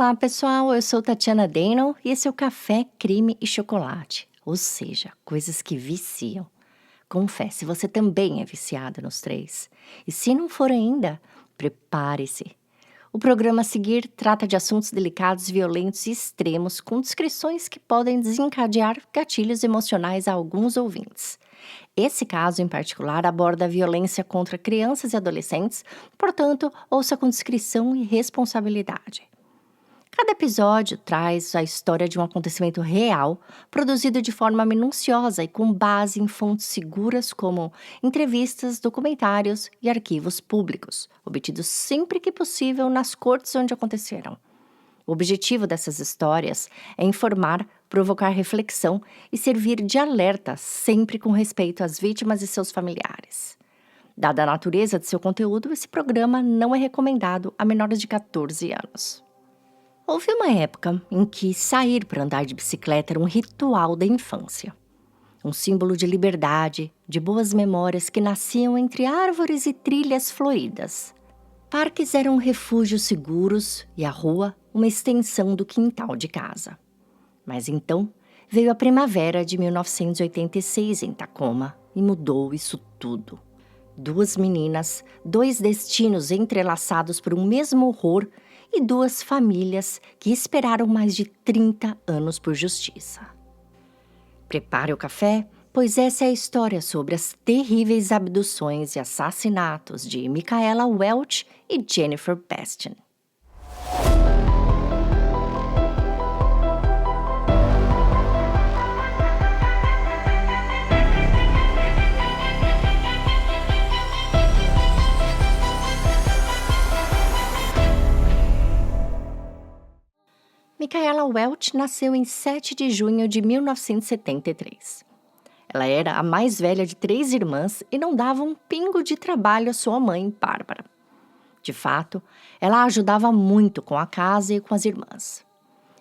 Olá, pessoal. Eu sou Tatiana Deno e esse é o Café, Crime e Chocolate, ou seja, coisas que viciam. Confesse, você também é viciada nos três. E se não for ainda, prepare-se. O programa a seguir trata de assuntos delicados, violentos e extremos, com descrições que podem desencadear gatilhos emocionais a alguns ouvintes. Esse caso, em particular, aborda a violência contra crianças e adolescentes, portanto, ouça com discrição e responsabilidade. Cada episódio traz a história de um acontecimento real, produzido de forma minuciosa e com base em fontes seguras como entrevistas, documentários e arquivos públicos, obtidos sempre que possível nas cortes onde aconteceram. O objetivo dessas histórias é informar, provocar reflexão e servir de alerta, sempre com respeito às vítimas e seus familiares. Dada a natureza de seu conteúdo, esse programa não é recomendado a menores de 14 anos. Houve uma época em que sair para andar de bicicleta era um ritual da infância. Um símbolo de liberdade, de boas memórias que nasciam entre árvores e trilhas floridas. Parques eram refúgios seguros e a rua uma extensão do quintal de casa. Mas então veio a primavera de 1986 em Tacoma e mudou isso tudo. 2 meninas, 2 destinos entrelaçados por um mesmo horror e 2 famílias que esperaram mais de 30 anos por justiça. Prepare o café, pois essa é a história sobre as terríveis abduções e assassinatos de Micaela Welch e Jennifer Bastian. Micaela Welch nasceu em 7 de junho de 1973. Ela era a mais velha de 3 irmãs e não dava um pingo de trabalho à sua mãe, Bárbara. De fato, ela ajudava muito com a casa e com as irmãs.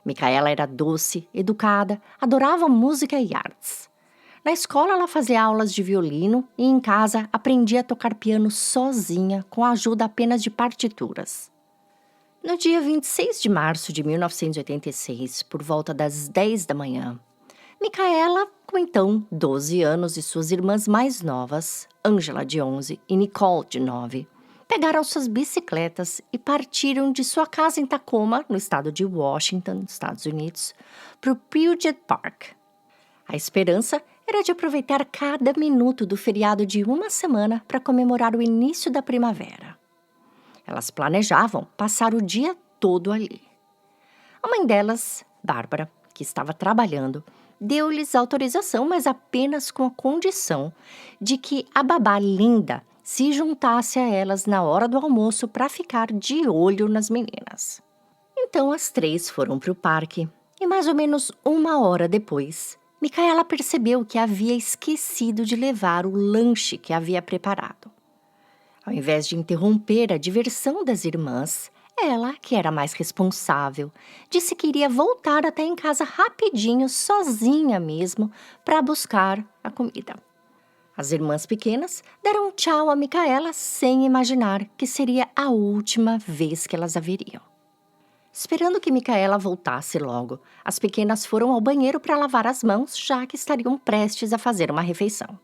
Micaela era doce, educada, adorava música e artes. Na escola, ela fazia aulas de violino e em casa aprendia a tocar piano sozinha, com a ajuda apenas de partituras. No dia 26 de março de 1986, por volta das 10 da manhã, Micaela, com então 12 anos, e suas irmãs mais novas, Angela, de 11, e Nicole, de 9, pegaram suas bicicletas e partiram de sua casa em Tacoma, no estado de Washington, Estados Unidos, para o Puget Park. A esperança era de aproveitar cada minuto do feriado de uma semana para comemorar o início da primavera. Elas planejavam passar o dia todo ali. A mãe delas, Bárbara, que estava trabalhando, deu-lhes autorização, mas apenas com a condição de que a babá Linda se juntasse a elas na hora do almoço para ficar de olho nas meninas. Então as 3 foram para o parque e mais ou menos 1 hora depois, Micaela percebeu que havia esquecido de levar o lanche que havia preparado. Ao invés de interromper a diversão das irmãs, ela, que era mais responsável, disse que iria voltar até em casa rapidinho, sozinha mesmo, para buscar a comida. As irmãs pequenas deram tchau a Micaela sem imaginar que seria a última vez que elas a veriam. Esperando que Micaela voltasse logo, as pequenas foram ao banheiro para lavar as mãos, já que estariam prestes a fazer uma refeição.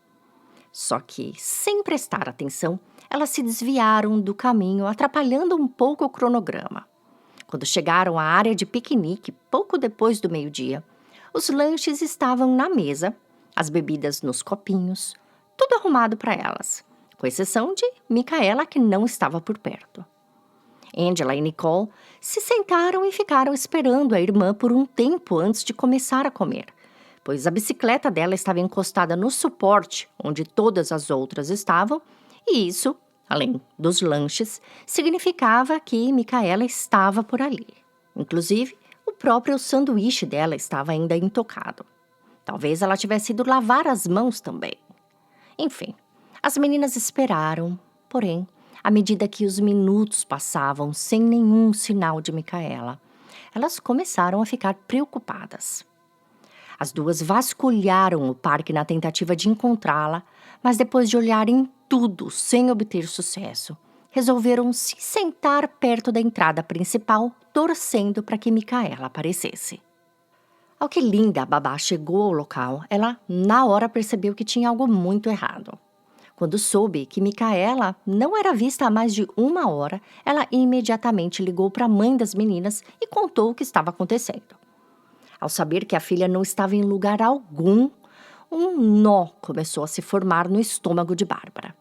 Só que, sem prestar atenção, elas se desviaram do caminho, atrapalhando um pouco o cronograma. Quando chegaram à área de piquenique, pouco depois do meio-dia, os lanches estavam na mesa, as bebidas nos copinhos, tudo arrumado para elas, com exceção de Micaela, que não estava por perto. Angela e Nicole se sentaram e ficaram esperando a irmã por um tempo antes de começar a comer, pois a bicicleta dela estava encostada no suporte onde todas as outras estavam, e isso, além dos lanches, significava que Micaela estava por ali. Inclusive, o próprio sanduíche dela estava ainda intocado. Talvez ela tivesse ido lavar as mãos também. Enfim, as meninas esperaram, porém, à medida que os minutos passavam sem nenhum sinal de Micaela, elas começaram a ficar preocupadas. As 2 vasculharam o parque na tentativa de encontrá-la, mas depois de olharem tudo sem obter sucesso, resolveram se sentar perto da entrada principal, torcendo para que Micaela aparecesse. Ao que Linda, a babá, chegou ao local, ela na hora percebeu que tinha algo muito errado. Quando soube que Micaela não era vista há mais de 1 hora, ela imediatamente ligou para a mãe das meninas e contou o que estava acontecendo. Ao saber que a filha não estava em lugar algum, um nó começou a se formar no estômago de Bárbara.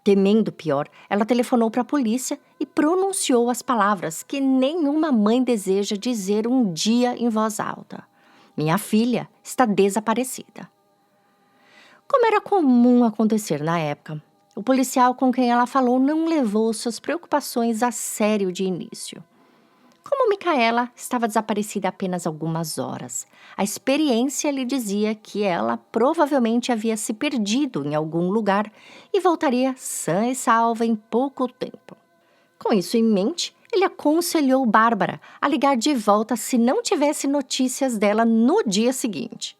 Temendo o pior, ela telefonou para a polícia e pronunciou as palavras que nenhuma mãe deseja dizer um dia em voz alta: "Minha filha está desaparecida." Como era comum acontecer na época, o policial com quem ela falou não levou suas preocupações a sério de início. Como Micaela estava desaparecida apenas algumas horas, a experiência lhe dizia que ela provavelmente havia se perdido em algum lugar e voltaria sã e salva em pouco tempo. Com isso em mente, ele aconselhou Bárbara a ligar de volta se não tivesse notícias dela no dia seguinte.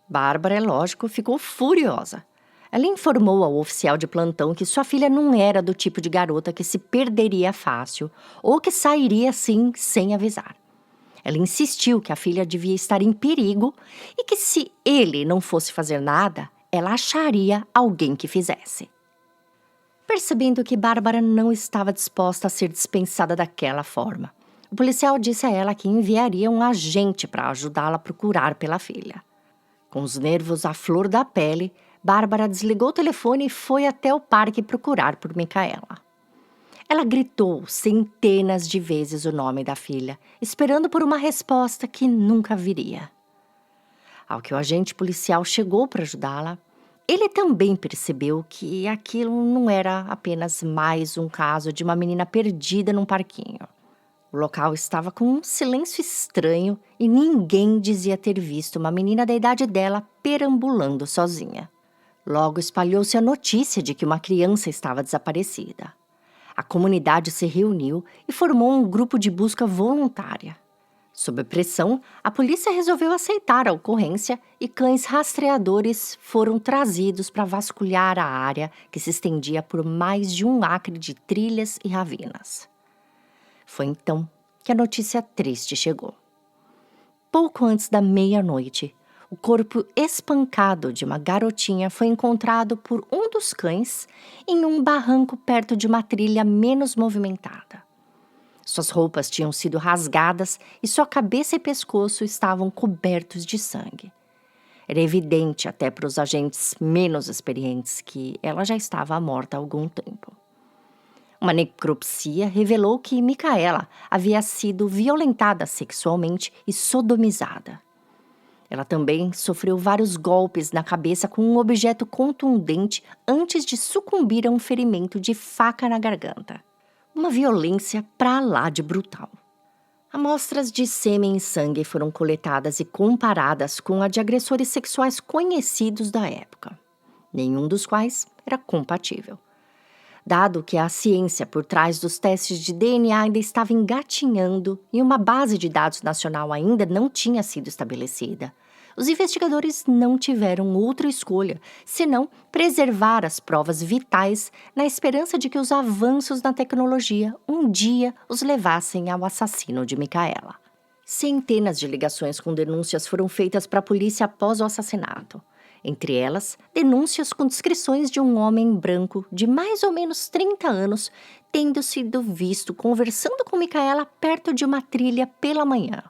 Bárbara, é lógico, ficou furiosa. Ela informou ao oficial de plantão que sua filha não era do tipo de garota que se perderia fácil ou que sairia assim sem avisar. Ela insistiu que a filha devia estar em perigo e que se ele não fosse fazer nada, ela acharia alguém que fizesse. Percebendo que Bárbara não estava disposta a ser dispensada daquela forma, o policial disse a ela que enviaria um agente para ajudá-la a procurar pela filha. Com os nervos à flor da pele, Bárbara desligou o telefone e foi até o parque procurar por Micaela. Ela gritou centenas de vezes o nome da filha, esperando por uma resposta que nunca viria. Ao que o agente policial chegou para ajudá-la, ele também percebeu que aquilo não era apenas mais um caso de uma menina perdida num parquinho. O local estava com um silêncio estranho e ninguém dizia ter visto uma menina da idade dela perambulando sozinha. Logo espalhou-se a notícia de que uma criança estava desaparecida. A comunidade se reuniu e formou um grupo de busca voluntária. Sob pressão, a polícia resolveu aceitar a ocorrência e cães rastreadores foram trazidos para vasculhar a área que se estendia por mais de 1 acre de trilhas e ravinas. Foi então que a notícia triste chegou. Pouco antes da meia-noite, o corpo espancado de uma garotinha foi encontrado por um dos cães em um barranco perto de uma trilha menos movimentada. Suas roupas tinham sido rasgadas e sua cabeça e pescoço estavam cobertos de sangue. Era evidente até para os agentes menos experientes que ela já estava morta há algum tempo. Uma necropsia revelou que Micaela havia sido violentada sexualmente e sodomizada. Ela também sofreu vários golpes na cabeça com um objeto contundente antes de sucumbir a um ferimento de faca na garganta. Uma violência pra lá de brutal. Amostras de sêmen e sangue foram coletadas e comparadas com a de agressores sexuais conhecidos da época, nenhum dos quais era compatível. Dado que a ciência por trás dos testes de DNA ainda estava engatinhando e uma base de dados nacional ainda não tinha sido estabelecida, os investigadores não tiveram outra escolha senão preservar as provas vitais na esperança de que os avanços na tecnologia um dia os levassem ao assassino de Micaela. Centenas de ligações com denúncias foram feitas para a polícia após o assassinato. Entre elas, denúncias com descrições de um homem branco de mais ou menos 30 anos tendo sido visto conversando com Micaela perto de uma trilha pela manhã.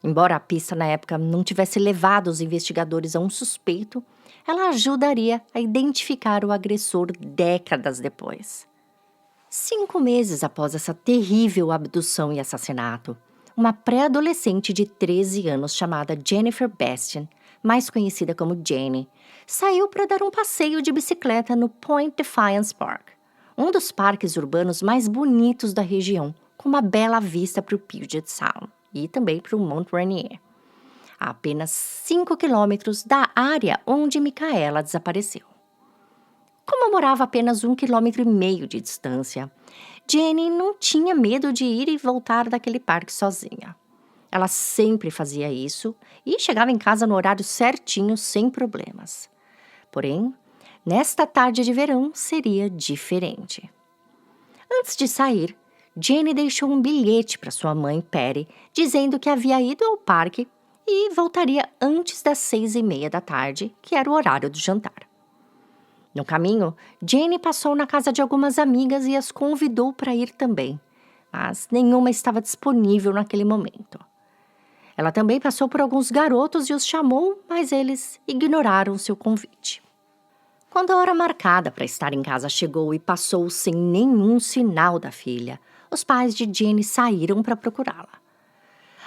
Embora a pista na época não tivesse levado os investigadores a um suspeito, ela ajudaria a identificar o agressor décadas depois. 5 meses após essa terrível abdução e assassinato, uma pré-adolescente de 13 anos chamada Jennifer Bastian, mais conhecida como Jane, saiu para dar um passeio de bicicleta no Point Defiance Park, um dos parques urbanos mais bonitos da região, com uma bela vista para o Puget Sound e também para o Mount Rainier, a apenas 5 quilômetros da área onde Micaela desapareceu. Como morava a apenas 1,5 quilômetros de distância, Jane não tinha medo de ir e voltar daquele parque sozinha. Ela sempre fazia isso e chegava em casa no horário certinho, sem problemas. Porém, nesta tarde de verão seria diferente. Antes de sair, Jenny deixou um bilhete para sua mãe, Patty, dizendo que havia ido ao parque e voltaria antes das 6:30 da tarde, que era o horário do jantar. No caminho, Jenny passou na casa de algumas amigas e as convidou para ir também, mas nenhuma estava disponível naquele momento. Ela também passou por alguns garotos e os chamou, mas eles ignoraram seu convite. Quando a hora marcada para estar em casa chegou e passou sem nenhum sinal da filha, os pais de Jenny saíram para procurá-la.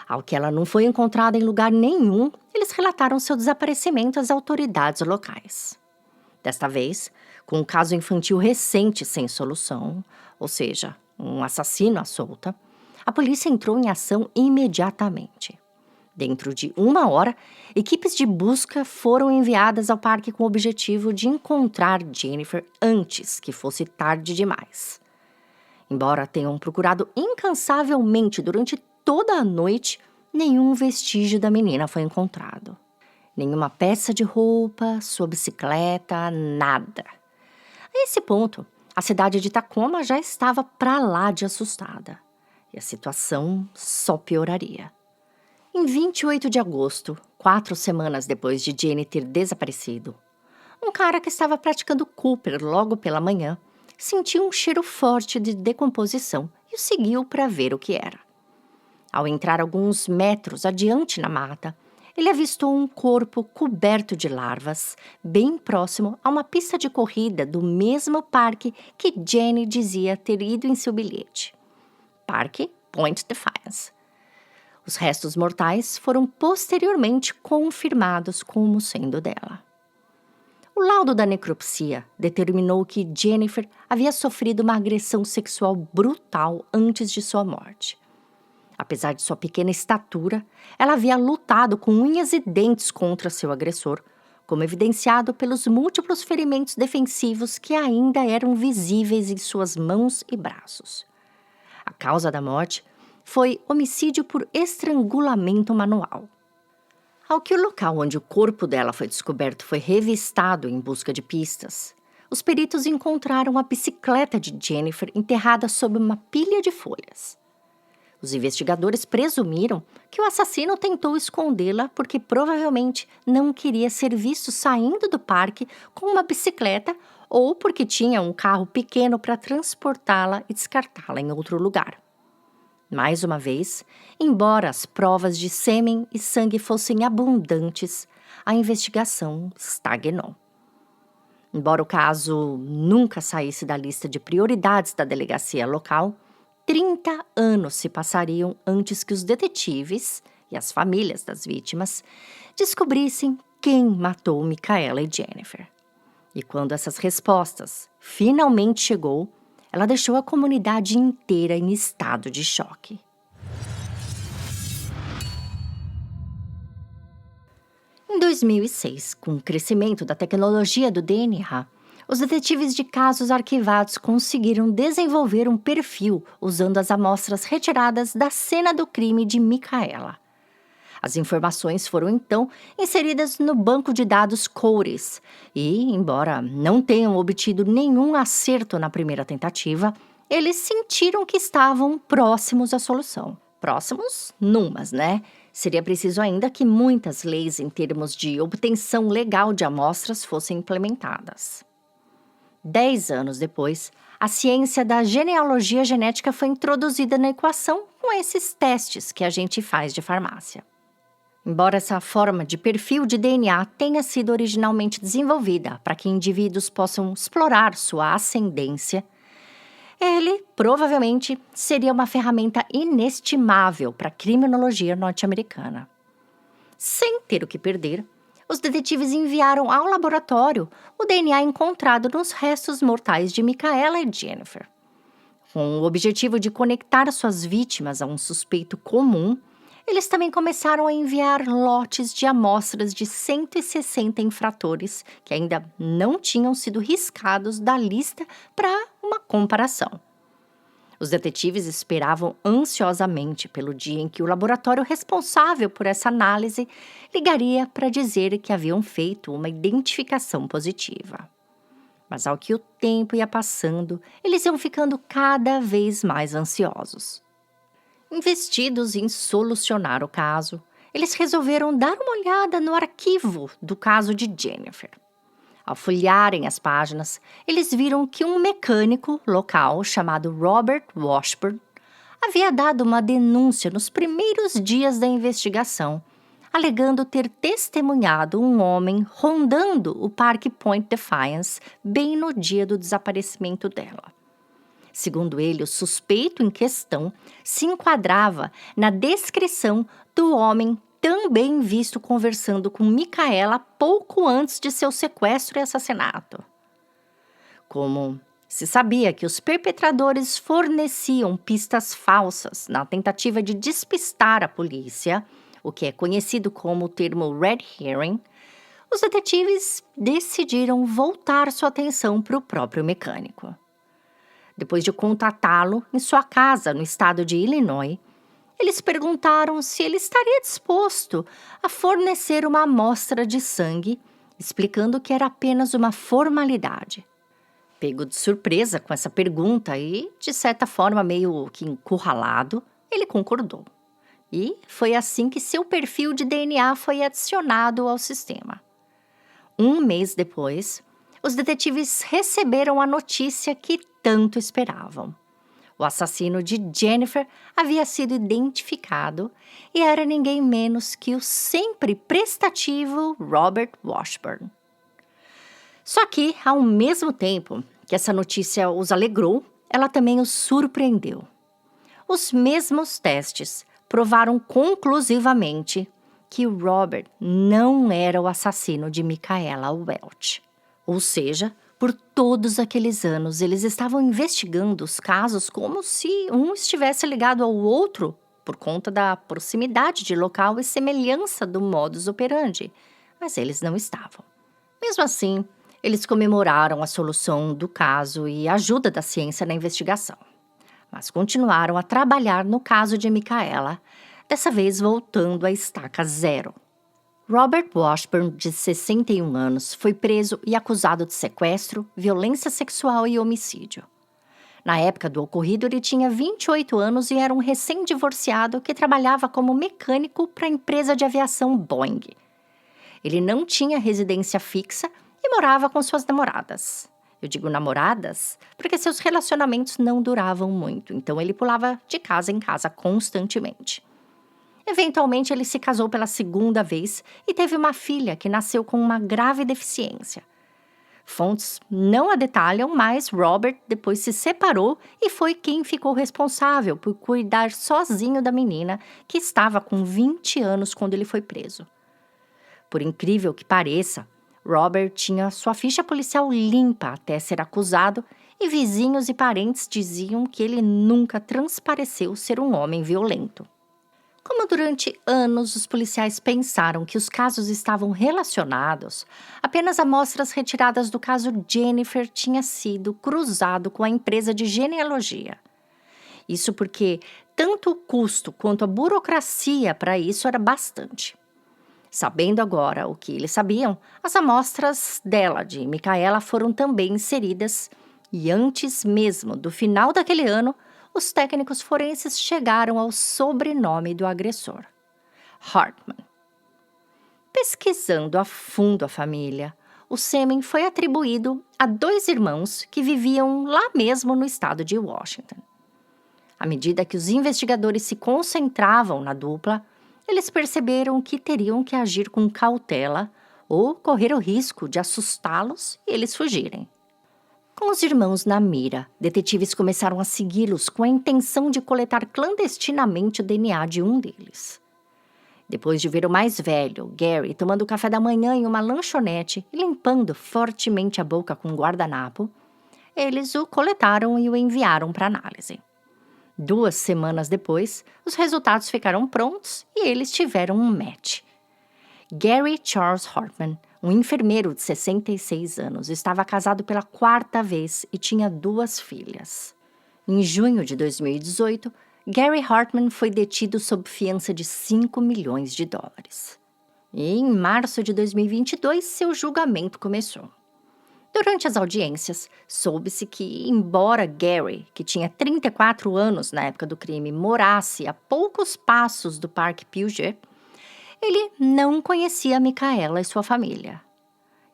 Ao que ela não foi encontrada em lugar nenhum, eles relataram seu desaparecimento às autoridades locais. Desta vez, com um caso infantil recente sem solução, ou seja, um assassino à solta, a polícia entrou em ação imediatamente. Dentro de 1 hora, equipes de busca foram enviadas ao parque com o objetivo de encontrar Jennifer antes que fosse tarde demais. Embora tenham procurado incansavelmente durante toda a noite, nenhum vestígio da menina foi encontrado. Nenhuma peça de roupa, sua bicicleta, nada. A esse ponto, a cidade de Tacoma já estava pra lá de assustada. E a situação só pioraria. Em 28 de agosto, 4 semanas depois de Jenny ter desaparecido, um cara que estava praticando Cooper logo pela manhã sentiu um cheiro forte de decomposição e o seguiu para ver o que era. Ao entrar alguns metros adiante na mata, ele avistou um corpo coberto de larvas, bem próximo a uma pista de corrida do mesmo parque que Jenny dizia ter ido em seu bilhete. Parque Point Defiance. Os restos mortais foram posteriormente confirmados como sendo dela. O laudo da necropsia determinou que Jennifer havia sofrido uma agressão sexual brutal antes de sua morte. Apesar de sua pequena estatura, ela havia lutado com unhas e dentes contra seu agressor, como evidenciado pelos múltiplos ferimentos defensivos que ainda eram visíveis em suas mãos e braços. A causa da morte foi homicídio por estrangulamento manual. Ao que o local onde o corpo dela foi descoberto foi revistado em busca de pistas, os peritos encontraram a bicicleta de Jennifer enterrada sob uma pilha de folhas. Os investigadores presumiram que o assassino tentou escondê-la porque provavelmente não queria ser visto saindo do parque com uma bicicleta ou porque tinha um carro pequeno para transportá-la e descartá-la em outro lugar. Mais uma vez, embora as provas de sêmen e sangue fossem abundantes, a investigação estagnou. Embora o caso nunca saísse da lista de prioridades da delegacia local, 30 anos se passariam antes que os detetives e as famílias das vítimas descobrissem quem matou Micaela e Jennifer. E quando essas respostas finalmente chegou, ela deixou a comunidade inteira em estado de choque. Em 2006, com o crescimento da tecnologia do DNA, os detetives de casos arquivados conseguiram desenvolver um perfil usando as amostras retiradas da cena do crime de Micaela. As informações foram então inseridas no banco de dados CODIS e, embora não tenham obtido nenhum acerto na primeira tentativa, eles sentiram que estavam próximos à solução. Próximos? Numas, né? Seria preciso ainda que muitas leis em termos de obtenção legal de amostras fossem implementadas. 10 anos depois, a ciência da genealogia genética foi introduzida na equação com esses testes que a gente faz de farmácia. Embora essa forma de perfil de DNA tenha sido originalmente desenvolvida para que indivíduos possam explorar sua ascendência, ele provavelmente seria uma ferramenta inestimável para a criminologia norte-americana. Sem ter o que perder, os detetives enviaram ao laboratório o DNA encontrado nos restos mortais de Micaela e Jennifer. Com o objetivo de conectar suas vítimas a um suspeito comum, eles também começaram a enviar lotes de amostras de 160 infratores que ainda não tinham sido riscados da lista para uma comparação. Os detetives esperavam ansiosamente pelo dia em que o laboratório responsável por essa análise ligaria para dizer que haviam feito uma identificação positiva. Mas ao que o tempo ia passando, eles iam ficando cada vez mais ansiosos. Investidos em solucionar o caso, eles resolveram dar uma olhada no arquivo do caso de Jennifer. Ao folhearem as páginas, eles viram que um mecânico local chamado Robert Washburn havia dado uma denúncia nos primeiros dias da investigação, alegando ter testemunhado um homem rondando o Parque Point Defiance bem no dia do desaparecimento dela. Segundo ele, o suspeito em questão se enquadrava na descrição do homem também visto conversando com Micaela pouco antes de seu sequestro e assassinato. Como se sabia que os perpetradores forneciam pistas falsas na tentativa de despistar a polícia, o que é conhecido como o termo red herring, os detetives decidiram voltar sua atenção para o próprio mecânico. Depois de contatá-lo em sua casa no estado de Illinois, eles perguntaram se ele estaria disposto a fornecer uma amostra de sangue, explicando que era apenas uma formalidade. Pego de surpresa com essa pergunta e, de certa forma meio que encurralado, ele concordou. E foi assim que seu perfil de DNA foi adicionado ao sistema. Um mês depois, os detetives receberam a notícia que tanto esperavam. O assassino de Jennifer havia sido identificado e era ninguém menos que o sempre prestativo Robert Washburn. Só que, ao mesmo tempo que essa notícia os alegrou, ela também os surpreendeu. Os mesmos testes provaram conclusivamente que Robert não era o assassino de Micaela Welch. Ou seja, por todos aqueles anos, eles estavam investigando os casos como se um estivesse ligado ao outro por conta da proximidade de local e semelhança do modus operandi, mas eles não estavam. Mesmo assim, eles comemoraram a solução do caso e a ajuda da ciência na investigação, mas continuaram a trabalhar no caso de Micaela, dessa vez voltando à estaca zero. Robert Washburn, de 61 anos, foi preso e acusado de sequestro, violência sexual e homicídio. Na época do ocorrido, ele tinha 28 anos e era um recém-divorciado que trabalhava como mecânico para a empresa de aviação Boeing. Ele não tinha residência fixa e morava com suas namoradas. Eu digo namoradas porque seus relacionamentos não duravam muito, então ele pulava de casa em casa constantemente. Eventualmente, ele se casou pela segunda vez e teve uma filha que nasceu com uma grave deficiência. Fontes não a detalham, mas Robert depois se separou e foi quem ficou responsável por cuidar sozinho da menina, que estava com 20 anos quando ele foi preso. Por incrível que pareça, Robert tinha sua ficha policial limpa até ser acusado e vizinhos e parentes diziam que ele nunca transpareceu ser um homem violento. Como durante anos os policiais pensaram que os casos estavam relacionados, apenas amostras retiradas do caso Jennifer tinham sido cruzado com a empresa de genealogia. Isso porque tanto o custo quanto a burocracia para isso era bastante. Sabendo agora o que eles sabiam, as amostras dela, de Micaela, foram também inseridas e antes mesmo do final daquele ano, os técnicos forenses chegaram ao sobrenome do agressor, Hartman. Pesquisando a fundo a família, o sêmen foi atribuído a 2 irmãos que viviam lá mesmo no estado de Washington. À medida que os investigadores se concentravam na dupla, eles perceberam que teriam que agir com cautela ou correr o risco de assustá-los e eles fugirem. Com os irmãos na mira, detetives começaram a segui-los com a intenção de coletar clandestinamente o DNA de um deles. Depois de ver o mais velho, Gary, tomando café da manhã em uma lanchonete e limpando fortemente a boca com um guardanapo, eles o coletaram e o enviaram para análise. 2 semanas depois, os resultados ficaram prontos e eles tiveram um match. Gary Charles Hartman, um enfermeiro de 66 anos, estava casado pela 4ª vez e tinha 2 filhas. Em junho de 2018, Gary Hartman foi detido sob fiança de $5 milhões. E em março de 2022, seu julgamento começou. Durante as audiências, soube-se que, embora Gary, que tinha 34 anos na época do crime, morasse a poucos passos do Parque Puget, ele não conhecia Micaela e sua família.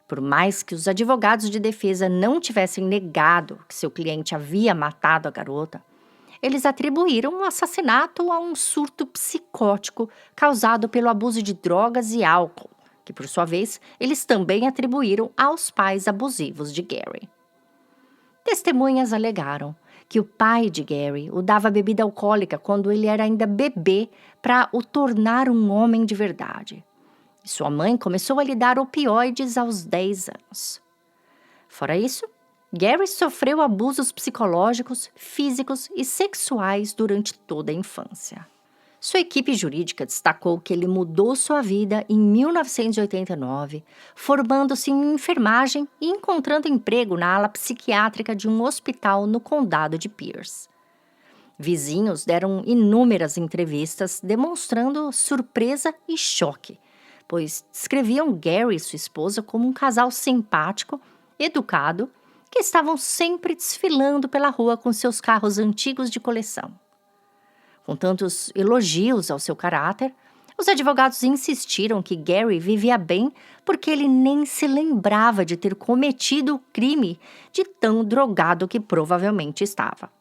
Por mais que os advogados de defesa não tivessem negado que seu cliente havia matado a garota, eles atribuíram o assassinato a um surto psicótico causado pelo abuso de drogas e álcool, que, por sua vez, eles também atribuíram aos pais abusivos de Gary. Testemunhas alegaram que o pai de Gary o dava bebida alcoólica quando ele era ainda bebê para o tornar um homem de verdade. E sua mãe começou a lhe dar opioides aos 10 anos. Fora isso, Gary sofreu abusos psicológicos, físicos e sexuais durante toda a infância. Sua equipe jurídica destacou que ele mudou sua vida em 1989, formando-se em enfermagem e encontrando emprego na ala psiquiátrica de um hospital no condado de Pierce. Vizinhos deram inúmeras entrevistas demonstrando surpresa e choque, pois descreviam Gary e sua esposa como um casal simpático, educado, que estavam sempre desfilando pela rua com seus carros antigos de coleção. Com tantos elogios ao seu caráter, os advogados insistiram que Gary vivia bem porque ele nem se lembrava de ter cometido o crime de tão drogado que provavelmente estava.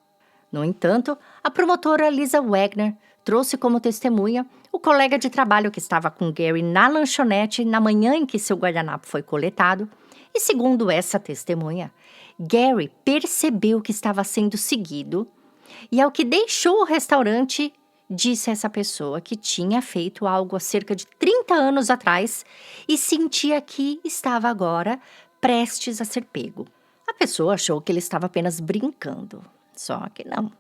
No entanto, a promotora Lisa Wagner trouxe como testemunha o colega de trabalho que estava com Gary na lanchonete na manhã em que seu guardanapo foi coletado, e segundo essa testemunha, Gary percebeu que estava sendo seguido e, ao que deixou o restaurante, disse a essa pessoa que tinha feito algo há cerca de 30 anos atrás e sentia que estava agora prestes a ser pego. A pessoa achou que ele estava apenas brincando, só que não.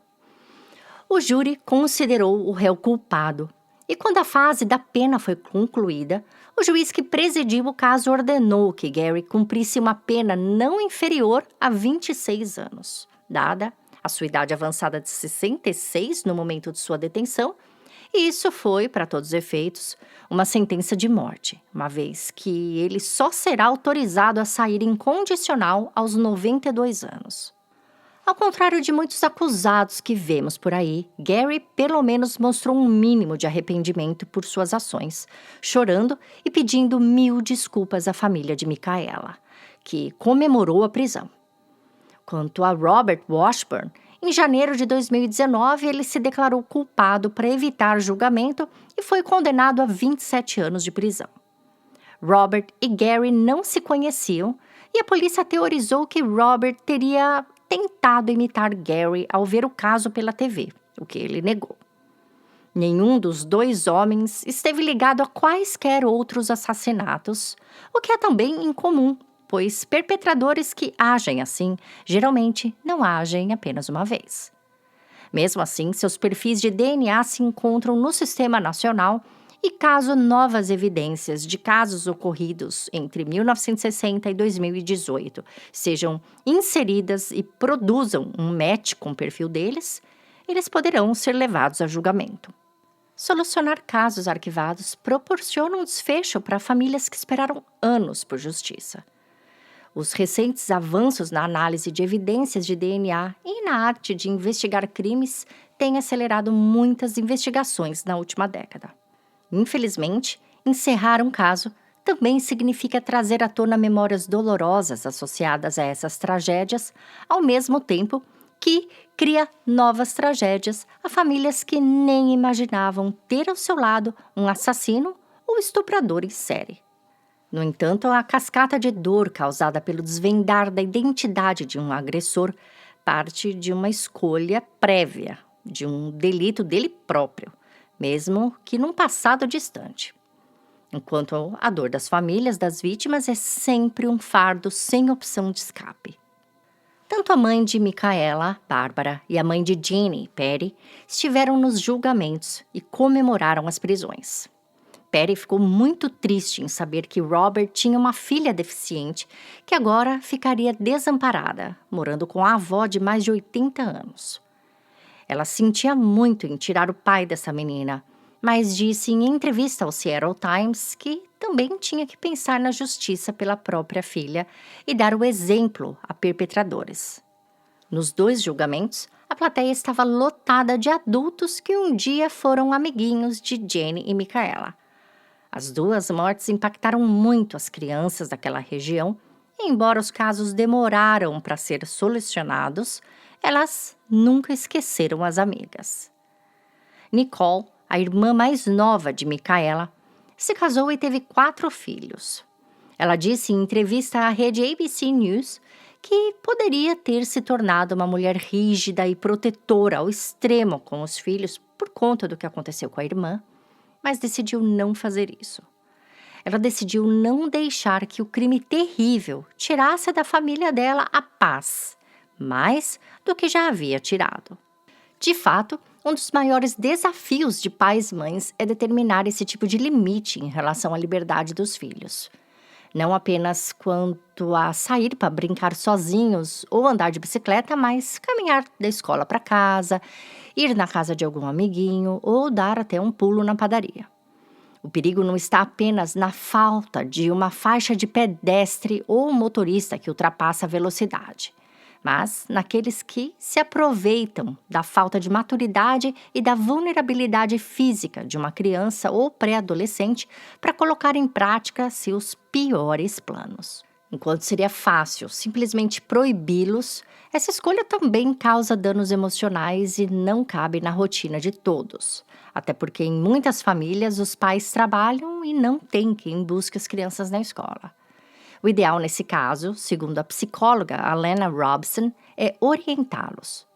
O júri considerou o réu culpado e, quando a fase da pena foi concluída, o juiz que presidiu o caso ordenou que Gary cumprisse uma pena não inferior a 26 anos, dada a sua idade avançada de 66 no momento de sua detenção, e isso foi, para todos os efeitos, uma sentença de morte, uma vez que ele só será autorizado a sair incondicional aos 92 anos. Ao contrário de muitos acusados que vemos por aí, Gary pelo menos mostrou um mínimo de arrependimento por suas ações, chorando e pedindo 1000 desculpas à família de Micaela, que comemorou a prisão. Quanto a Robert Washburn, em janeiro de 2019, ele se declarou culpado para evitar julgamento e foi condenado a 27 anos de prisão. Robert e Gary não se conheciam e a polícia teorizou que Robert teria tentado imitar Gary ao ver o caso pela TV, o que ele negou. Nenhum dos dois homens esteve ligado a quaisquer outros assassinatos, o que é também incomum, pois perpetradores que agem assim, geralmente não agem apenas uma vez. Mesmo assim, seus perfis de DNA se encontram no Sistema Nacional e, caso novas evidências de casos ocorridos entre 1960 e 2018 sejam inseridas e produzam um match com o perfil deles, eles poderão ser levados a julgamento. Solucionar casos arquivados proporciona um desfecho para famílias que esperaram anos por justiça. Os recentes avanços na análise de evidências de DNA e na arte de investigar crimes têm acelerado muitas investigações na última década. Infelizmente, encerrar um caso também significa trazer à tona memórias dolorosas associadas a essas tragédias, ao mesmo tempo que cria novas tragédias a famílias que nem imaginavam ter ao seu lado um assassino ou estuprador em série. No entanto, a cascata de dor causada pelo desvendar da identidade de um agressor parte de uma escolha prévia, de um delito dele próprio, mesmo que num passado distante. Enquanto a dor das famílias das vítimas é sempre um fardo sem opção de escape. Tanto a mãe de Micaela, Bárbara, e a mãe de Jeannie, Patty, estiveram nos julgamentos e comemoraram as prisões. Patty ficou muito triste em saber que Robert tinha uma filha deficiente que agora ficaria desamparada, morando com a avó de mais de 80 anos. Ela sentia muito em tirar o pai dessa menina, mas disse em entrevista ao Seattle Times que também tinha que pensar na justiça pela própria filha e dar o exemplo a perpetradores. Nos 2 julgamentos, a plateia estava lotada de adultos que um dia foram amiguinhos de Jenny e Micaela. As 2 mortes impactaram muito as crianças daquela região, e embora os casos demoraram para ser solucionados, elas nunca esqueceram as amigas. Nicole, a irmã mais nova de Micaela, se casou e teve 4 filhos. Ela disse em entrevista à rede ABC News que poderia ter se tornado uma mulher rígida e protetora ao extremo com os filhos por conta do que aconteceu com a irmã, mas decidiu não fazer isso. Ela decidiu não deixar que o crime terrível tirasse da família dela a paz, mais do que já havia tirado. De fato, um dos maiores desafios de pais e mães é determinar esse tipo de limite em relação à liberdade dos filhos. Não apenas quanto a sair para brincar sozinhos ou andar de bicicleta, mas caminhar da escola para casa, ir na casa de algum amiguinho ou dar até um pulo na padaria. O perigo não está apenas na falta de uma faixa de pedestre ou motorista que ultrapassa a velocidade, mas naqueles que se aproveitam da falta de maturidade e da vulnerabilidade física de uma criança ou pré-adolescente para colocar em prática seus piores planos. Enquanto seria fácil simplesmente proibi-los, essa escolha também causa danos emocionais e não cabe na rotina de todos. Até porque em muitas famílias os pais trabalham e não tem quem busque as crianças na escola. O ideal nesse caso, segundo a psicóloga Alana Robson, é orientá-los.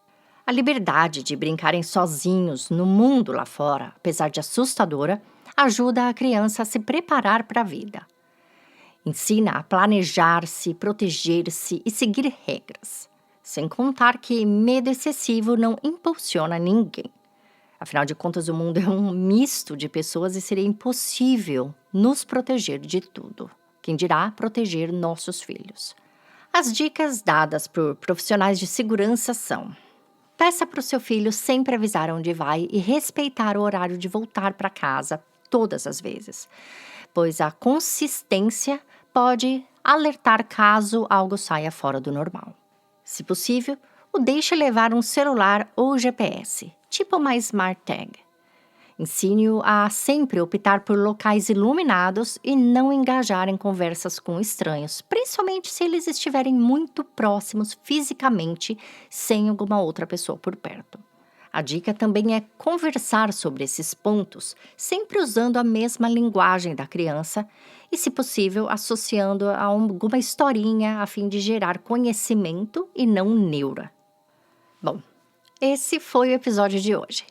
A liberdade de brincarem sozinhos no mundo lá fora, apesar de assustadora, ajuda a criança a se preparar para a vida. Ensina a planejar-se, proteger-se e seguir regras. Sem contar que medo excessivo não impulsiona ninguém. Afinal de contas, o mundo é um misto de pessoas e seria impossível nos proteger de tudo. Quem dirá proteger nossos filhos? As dicas dadas por profissionais de segurança são: peça para o seu filho sempre avisar onde vai e respeitar o horário de voltar para casa todas as vezes, pois a consistência pode alertar caso algo saia fora do normal. Se possível, o deixe levar um celular ou GPS, tipo uma Smart Tag. Ensine-o a sempre optar por locais iluminados e não engajar em conversas com estranhos, principalmente se eles estiverem muito próximos fisicamente, sem alguma outra pessoa por perto. A dica também é conversar sobre esses pontos, sempre usando a mesma linguagem da criança e, se possível, associando a alguma historinha a fim de gerar conhecimento e não neura. Bom, esse foi o episódio de hoje.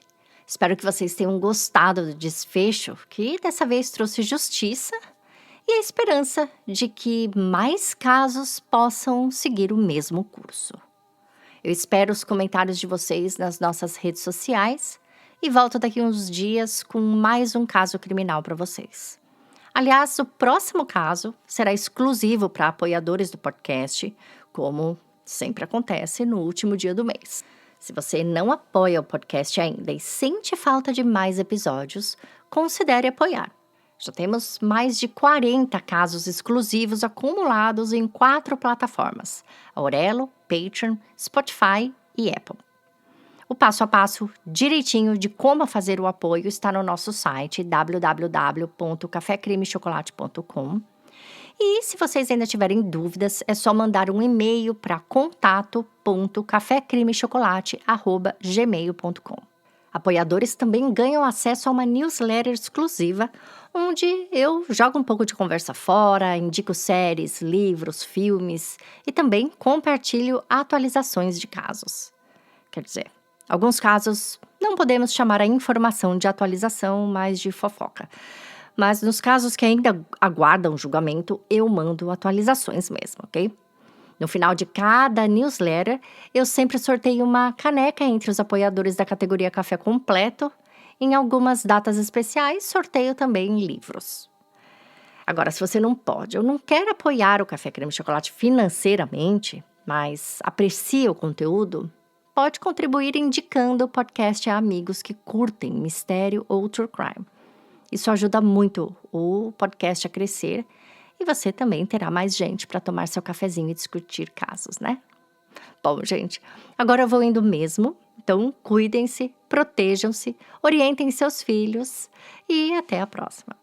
Espero que vocês tenham gostado do desfecho, que dessa vez trouxe justiça e a esperança de que mais casos possam seguir o mesmo curso. Eu espero os comentários de vocês nas nossas redes sociais e volto daqui uns dias com mais um caso criminal para vocês. Aliás, o próximo caso será exclusivo para apoiadores do podcast, como sempre acontece no último dia do mês. Se você não apoia o podcast ainda e sente falta de mais episódios, considere apoiar. Já temos mais de 40 casos exclusivos acumulados em 4 plataformas: Aurelo, Patreon, Spotify e Apple. O passo a passo direitinho de como fazer o apoio está no nosso site www.cafecremechocolate.com. E se vocês ainda tiverem dúvidas, é só mandar um e-mail para contato.cafecremechocolate@gmail.com. Apoiadores também ganham acesso a uma newsletter exclusiva, onde eu jogo um pouco de conversa fora, indico séries, livros, filmes e também compartilho atualizações de casos. Quer dizer, alguns casos não podemos chamar a informação de atualização, mas de fofoca. Mas nos casos que ainda aguardam julgamento, eu mando atualizações mesmo, ok? No final de cada newsletter, eu sempre sorteio uma caneca entre os apoiadores da categoria Café Completo. Em algumas datas especiais, sorteio também livros. Agora, se você não pode ou não quer apoiar o Café Creme Chocolate financeiramente, mas aprecia o conteúdo, pode contribuir indicando o podcast a amigos que curtem mistério ou true crime. Isso ajuda muito o podcast a crescer e você também terá mais gente para tomar seu cafezinho e discutir casos, né? Bom, gente, agora eu vou indo mesmo. Então, cuidem-se, protejam-se, orientem seus filhos e até a próxima.